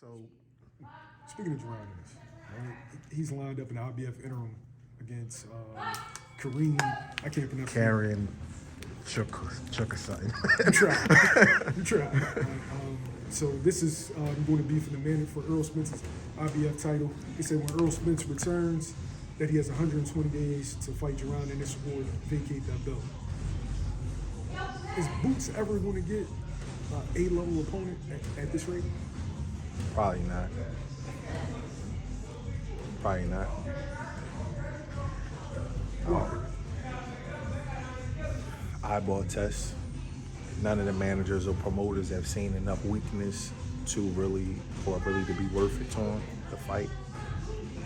So, speaking of Jaron Ennis, right, he's lined up in the IBF Interim against Karen, I can't pronounce Karen Chukhadzhian. You try. So this is going to be for the man for Errol Spence's IBF title. He said when Errol Spence returns, that he has 120 days to fight Jaron Ennis or vacate that belt. Is Boots ever going to get an A-level opponent at this rate? Probably not. Probably not. Eyeball test. None of the managers or promoters have seen enough weakness to really to be worth it to him to fight.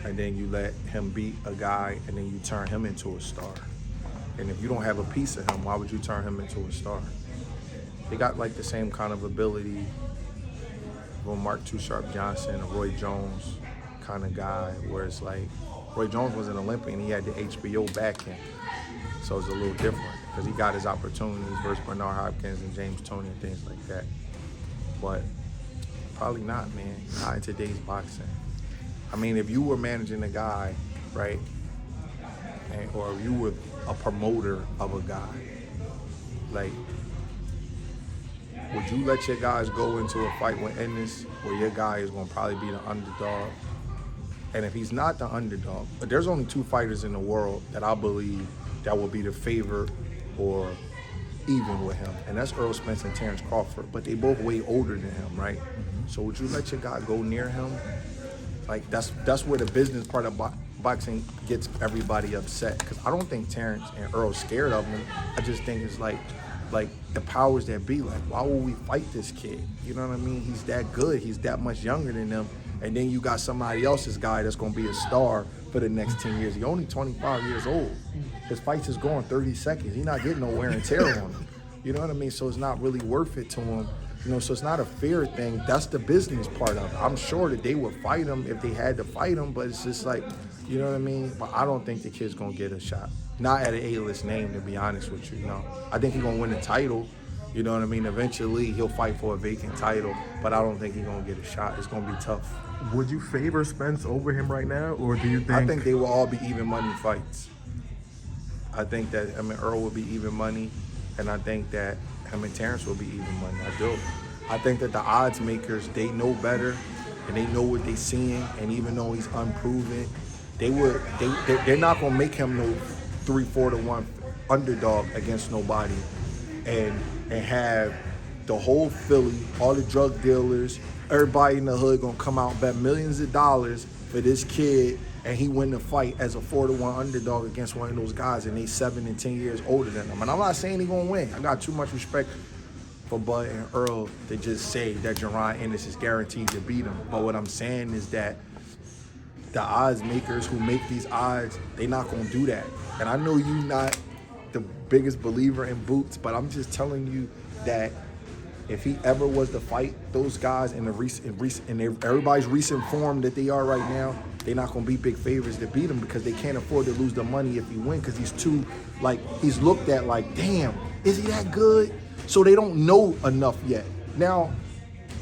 And then you let him beat a guy, and then you turn him into a star. And if you don't have a piece of him, why would you turn him into a star? They got like the same kind of ability from Mark Too Sharp Johnson, a Roy Jones kind of guy, where it's like Roy Jones was an Olympian, he had the HBO backing, so it's a little different because he got his opportunities versus Bernard Hopkins and James Toney and things like that. But probably not, man. Not in today's boxing. I mean, if you were managing a guy, right, or you were a promoter of a guy, like, would you let your guys go into a fight with Ennis where your guy is going to probably be the underdog? And if he's not the underdog, but there's only two fighters in the world that I believe that will be the favorite or even with him, and that's Errol Spence and Terrence Crawford, but they both way older than him, right? So would you let your guy go near him? Like, that's where the business part of boxing gets everybody upset, because I don't think Terrence and Earl's scared of him. I just think it's like the powers that be, like, why would we fight this kid? You know what I mean? He's that good. He's that much younger than them. And then you got somebody else's guy that's going to be a star for the next 10 years. He's only 25 years old. His fights is going 30 seconds. He's not getting no wear and tear on him. You know what I mean? So it's not really worth it to him. You know, so it's not a fair thing. That's the business part of it. I'm sure that they would fight him if they had to fight him, but it's just like, you know what I mean? But I don't think the kid's going to get a shot. Not at an A-list name, to be honest with you, no. I think he's going to win the title. You know what I mean? Eventually, he'll fight for a vacant title, but I don't think he's going to get a shot. It's going to be tough. Would you favor Spence over him right now, or do you think? I think they will all be even money fights. I think that Earl will be even money, and I think that Terrence will be even money. I do. I think that the odds makers, they know better, and they know what they're seeing, and even though he's unproven, they're not going to make him no 3-4 to 1 underdog against nobody, and have the whole Philly, all the drug dealers, everybody in the hood gonna come out and bet millions of dollars for this kid, and he win the fight as a 4-1 underdog against one of those guys, and they 7 and 10 years older than him. And I'm not saying he gonna win. I got too much respect for Bud and Earl to just say that Jaron Ennis is guaranteed to beat him. But what I'm saying is that the odds makers who make these odds, they not gonna do that. And I know you not the biggest believer in Boots, but I'm just telling you that if he ever was to fight those guys in everybody's recent form that they are right now, they're not going to be big favorites to beat him, because they can't afford to lose the money if he wins, because he's too, like, he's looked at like, damn, is he that good? So they don't know enough yet. Now,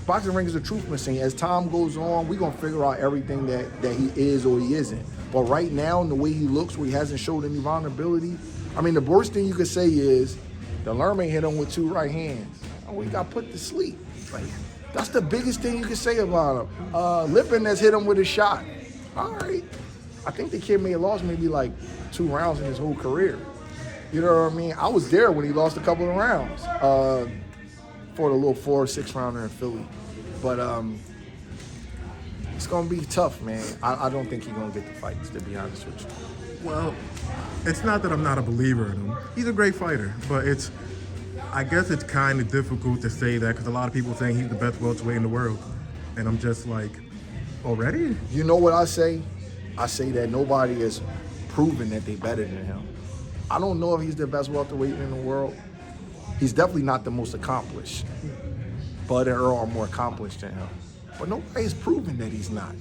boxing ring is a truth machine. As time goes on, we're going to figure out everything that he is or he isn't. But right now, in the way he looks, where he hasn't showed any vulnerability, I mean, the worst thing you could say is the Lerman hit him with 2 right hands. Oh, he got put to sleep. Like, that's the biggest thing you can say about him. Lippin has hit him with a shot. All right. I think the kid may have lost maybe like 2 rounds in his whole career. You know what I mean? I was there when he lost a couple of rounds for the little 4 or 6 rounder in Philly. But it's going to be tough, man. I don't think he's going to get the fights, to be honest with you. Well, it's not that I'm not a believer in him. He's a great fighter, but I guess it's kind of difficult to say that, because a lot of people think he's the best welterweight in the world. And I'm just like, already? You know what I say? I say that nobody has proven that they better than him. I don't know if he's the best welterweight in the world. He's definitely not the most accomplished. Bud and Earl are more accomplished than him. But nobody's proven that he's not.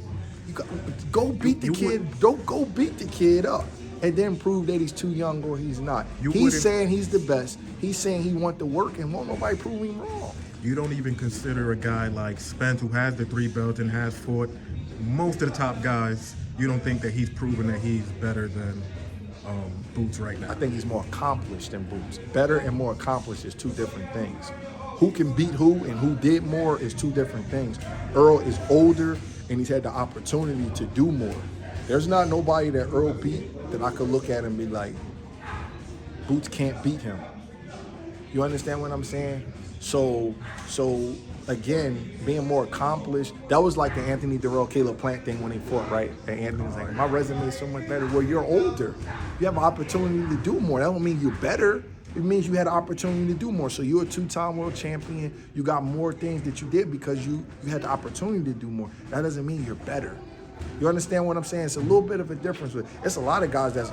Go beat the kid. Go beat the kid up, and then prove that he's too young or he's not. He's saying he's the best. He's saying he want to work, and won't nobody prove him wrong. you don't even consider a guy like Spence, who has the 3 belts and has fought most of the top guys. You don't think that he's proven that he's better than Boots right now? I think he's more accomplished than Boots. Better and more accomplished is two different things. Who can beat who and who did more is two different things. Earl is older and he's had the opportunity to do more. There's not nobody that Earl beat that I could look at and be like, Boots can't beat him. You understand what I'm saying? So again, being more accomplished, that was like the Anthony Durrell, Caleb Plant thing when they fought, right? And Anthony was like, my resume is so much better. Well, you're older. You have an opportunity to do more. That don't mean you're better. It means you had an opportunity to do more. So you're a 2-time world champion. You got more things that you did because you had the opportunity to do more. That doesn't mean you're better. You understand what I'm saying? It's a little bit of a difference. It's a lot of guys that's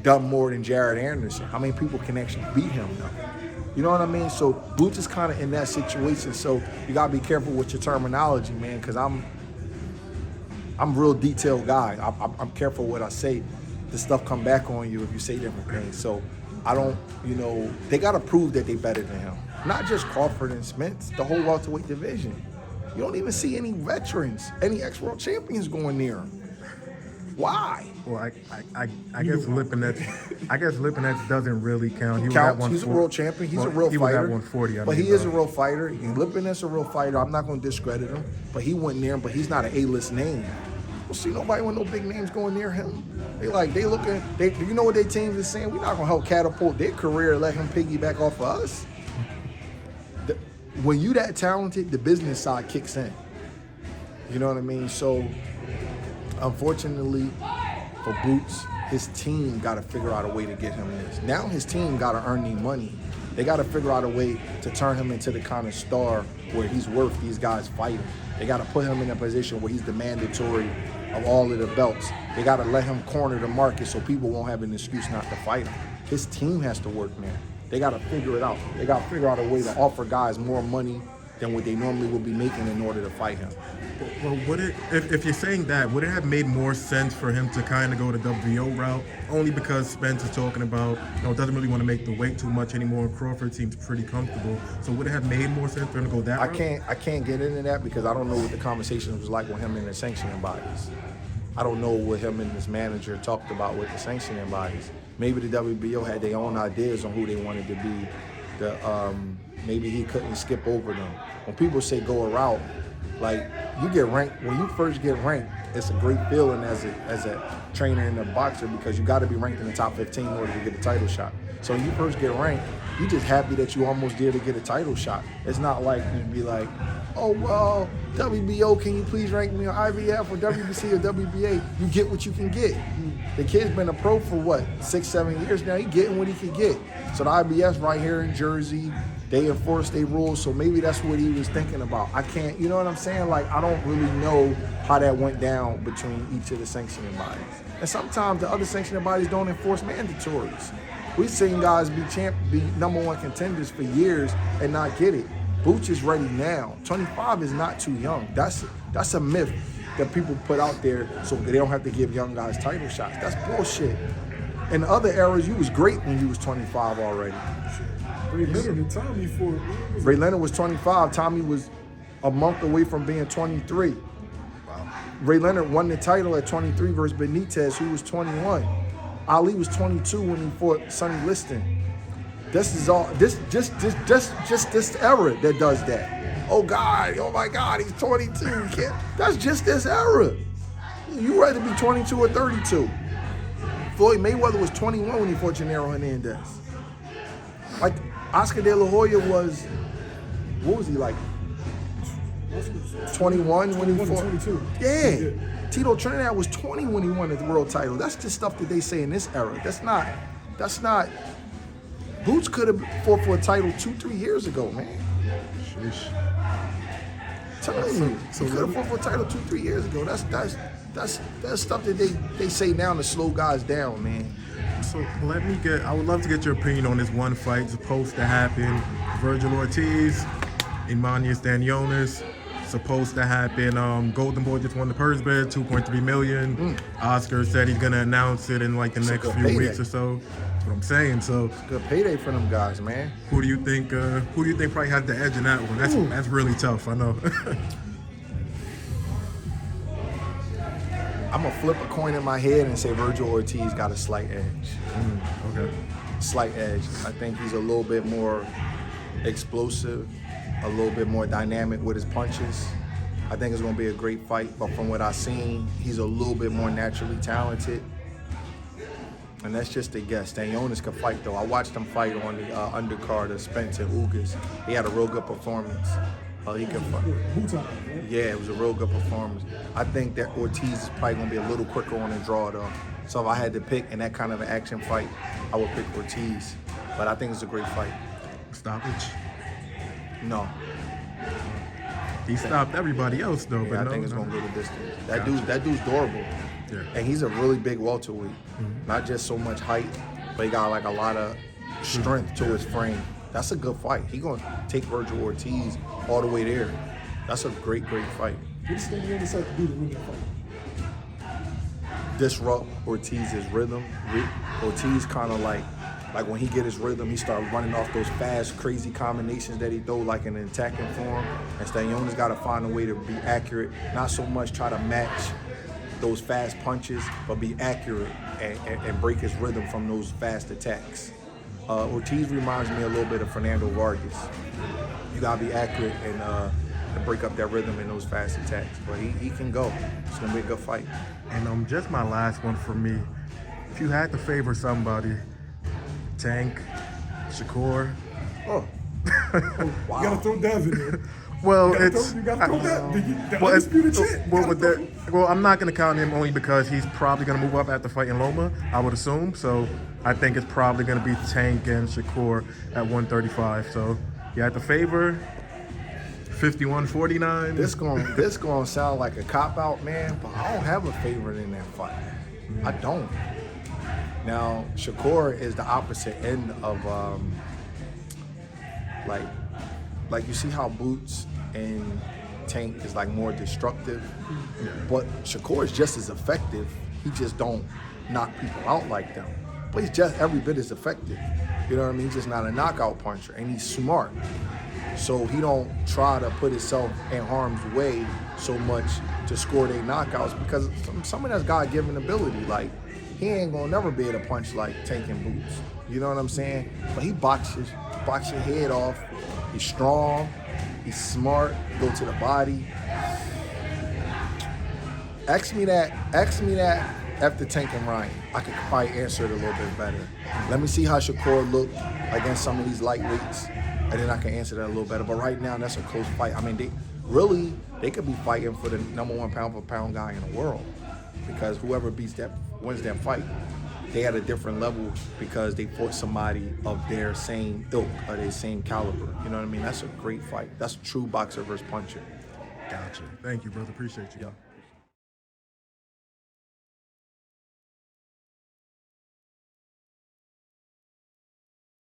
done more than Jaron Ennis. How many people can actually beat him though? You know what I mean? So Boots is kind of in that situation. So you gotta be careful with your terminology, man, because I'm a real detailed guy. I'm careful what I say. The stuff come back on you if you say different things. So I don't, they gotta prove that they better than him. Not just Crawford and Spence, the whole welterweight division. You don't even see any veterans, any ex-world champions going near him. Why? Well, I guess Lipinets doesn't really count. He's a world champion. He's a real fighter. He was at 140. But he is a real fighter. And Lipinets a real fighter. I'm not going to discredit him. But he went near him. But he's not an A-list name. I don't see nobody with no big names going near him. You know what their teams is saying? We're not going to help catapult their career and let him piggyback off of us. When you that talented, the business side kicks in. You know what I mean? So, unfortunately for Boots, his team got to figure out a way to get him this. Now his team got to earn their money. They got to figure out a way to turn him into the kind of star where he's worth these guys fighting. They got to put him in a position where he's the mandatory of all of the belts. They got to let him corner the market so people won't have an excuse not to fight him. His team has to work, man. They got to figure it out. They got to figure out a way to offer guys more money than what they normally would be making in order to fight him. Well, if you're saying that, would it have made more sense for him to kind of go the WBO route? Only because Spence is talking about, doesn't really want to make the weight too much anymore. Crawford seems pretty comfortable. So would it have made more sense for him to go that route? I can't get into that because I don't know what the conversation was like with him and the sanctioning bodies. I don't know what him and his manager talked about with the sanctioning bodies. Maybe the WBO had their own ideas on who they wanted to be. Maybe he couldn't skip over them. When people say go a route, like you get ranked, when you first get ranked, it's a great feeling as a trainer and a boxer because you got to be ranked in the top 15 in order to get a title shot. So when you first get ranked, you just happy that you almost there to get a title shot. It's not like you'd be like, oh, well, WBO, can you please rank me on IBF or WBC or WBA? You get what you can get. The kid's been a pro for what, 6-7 years now. He getting what he can get. So the IBF's right here in Jersey. They enforce their rules, so maybe that's what he was thinking about. I can't, you know what I'm saying? Like, I don't really know how that went down between each of the sanctioning bodies. And sometimes the other sanctioning bodies don't enforce mandatories. We've seen guys be number one contenders for years and not get it. Boots is ready now. 25 is not too young. That's a myth that people put out there so they don't have to give young guys title shots. That's bullshit. In other eras, you was great when you was 25 already. Ray Leonard and Tommy Ray Leonard was 25. Tommy was a month away from being 23. Wow. Ray Leonard won the title at 23 versus Benitez, who was 21. Ali was 22 when he fought Sonny Liston. This is all just this era that does that. Oh God, oh my God, he's 22. That's just this era. You rather be 22 or 32. Floyd Mayweather was 21 when he fought Jaron Hernandez. Like Oscar De La Hoya was, what was he like? 21 when he fought. 22. Yeah. Tito Trinidad was 20 when he won the world title. That's just stuff that they say in this era. That's not. Boots could have fought for a title 2-3 years ago, man. Sheesh. Telling you, he could have fought for a title 2-3 years ago. That's stuff that they say now to slow guys down, man. So I would love to get your opinion on this one fight supposed to happen. Virgil Ortiz and Manolis Daniels. supposed to happen. Golden Boy just won the purse bid, $2.3 million. Oscar said he's gonna announce it in like the next good few payday. weeks or so. That's what I'm saying. So, Good payday for them guys, man. who do you think probably has the edge in that one? That's really tough. I know. I'm gonna flip a coin in my head and say Virgil Ortiz got a slight edge. Okay. Slight edge. I think he's a little bit more explosive, a little bit more dynamic with his punches. I think it's gonna be a great fight, but from what I've seen, he's a little bit more naturally talented. And that's just a guess. Stanionis can fight though. I watched him fight on the undercard of Spence and Ugas. He had a real good performance. He can fight. Yeah, it was a real good performance. I think that Ortiz is probably gonna be a little quicker on the draw though. So if I had to pick in that kind of an action fight, I would pick Ortiz. But I think it's a great fight. Stoppage. No. He stopped everybody else though. Yeah, but I no, think it's no. gonna go the distance. That dude's durable. Yeah. And he's a really big welterweight. Not just so much height, but he got like a lot of strength to his frame. That's a good fight. He gonna take Virgil Ortiz all the way there. That's a great fight. What does Stanionis have to do to win that fight? Disrupt Ortiz's rhythm. Ortiz kind of like when he get his rhythm, he start running off those fast, crazy combinations that he throw like in an attacking form. And Stanionis got to find a way to be accurate, not so much try to match those fast punches, but be accurate and break his rhythm from those fast attacks. Ortiz reminds me a little bit of Fernando Vargas. You gotta be accurate and break up that rhythm in those fast attacks. But he can go. It's gonna be a good fight. And just my last one for me. If you had to favor somebody, Tank, Shakur. Oh, You gotta throw Dev in there. Well, You gotta throw that. The well, undisputed champ. You gotta throw him. well, I'm not going to count him only because he's probably going to move up after fighting Loma, I would assume. So I think it's probably going to be Tank and Shakur at 135. So you have to favor 51-49. this gonna sound like a cop out, man. But I don't have a favorite in that fight. I don't. Now Shakur is the opposite end of like you see how Boots and Tank is like more destructive, but Shakur is just as effective. He just don't knock people out like them, but he's just every bit as effective. You know what I mean? He's just not a knockout puncher, and he's smart. So he don't try to put himself in harm's way so much to score their knockouts because some of that's God-given ability. Like he ain't gonna never be able to punch like Tank and Boots. You know what I'm saying? But he boxes your head off. He's strong. He's smart. Go to the body. Ask me that after Tank and Ryan. I could probably answer it a little bit better. Let me see how Shakur looked against some of these lightweights, and then I can answer that a little better. But right now, that's a close fight. I mean, they could be fighting for the #1 pound-for-pound guy in the world because whoever wins that fight, they at a different level because they fought somebody of their same ilk or their same caliber. You know what I mean? That's a great fight. That's a true boxer versus puncher. Gotcha. Thank you, brother. Appreciate you. Yeah.